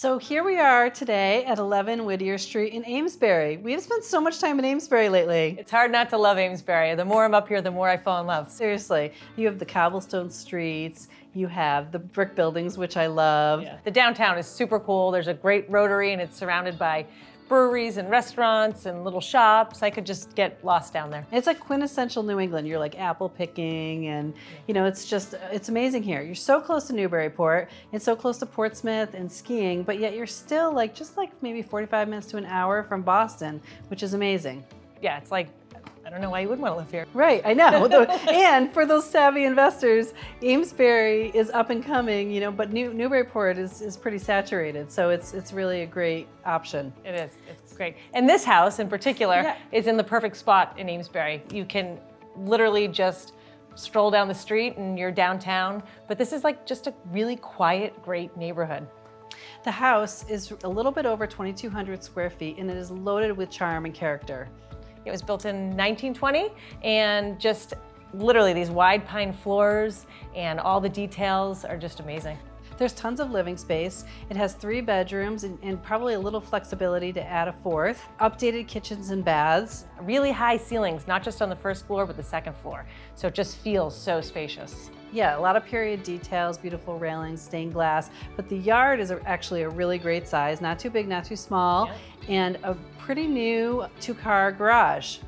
So here we are today at 11 Whittier Street in Amesbury. We have spent so much time in Amesbury lately. It's hard not to love Amesbury. The more I'm up here, the more I fall in love. Seriously, you have the cobblestone streets, you have the brick buildings, which I love. Yeah. The downtown is super cool. There's a great rotary and it's surrounded by breweries and restaurants and little shops. I could just get lost down there. It's like quintessential New England. You're like apple picking and it's amazing here. You're so close to Newburyport and so close to Portsmouth and skiing, but yet you're still just maybe 45 minutes to an hour from Boston, which is amazing. Yeah, it's like, I don't know why you wouldn't want to live here. Right, I know. And for those savvy investors, Amesbury is up and coming, but Newburyport is pretty saturated, so it's really a great option. It is, it's great. And this house in particular is in the perfect spot in Amesbury. You can literally just stroll down the street and you're downtown, but this is just a really quiet, great neighborhood. The house is a little bit over 2,200 square feet and it is loaded with charm and character. It was built in 1920 and just literally these wide pine floors and all the details are just amazing. There's tons of living space. It has 3 bedrooms and probably a little flexibility to add a 4th. Updated kitchens and baths. Really high ceilings, not just on the first floor, but the second floor. So it just feels so spacious. Yeah, a lot of period details, beautiful railings, stained glass, but the yard is actually a really great size, not too big, not too small, and a pretty new 2-car garage.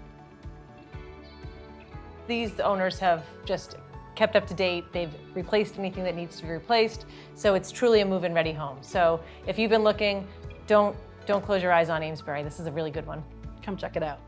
These owners have just kept up to date. They've replaced anything that needs to be replaced, so it's truly a move-in ready home. So if you've been looking, don't close your eyes on Amesbury. This is a really good one. Come check it out.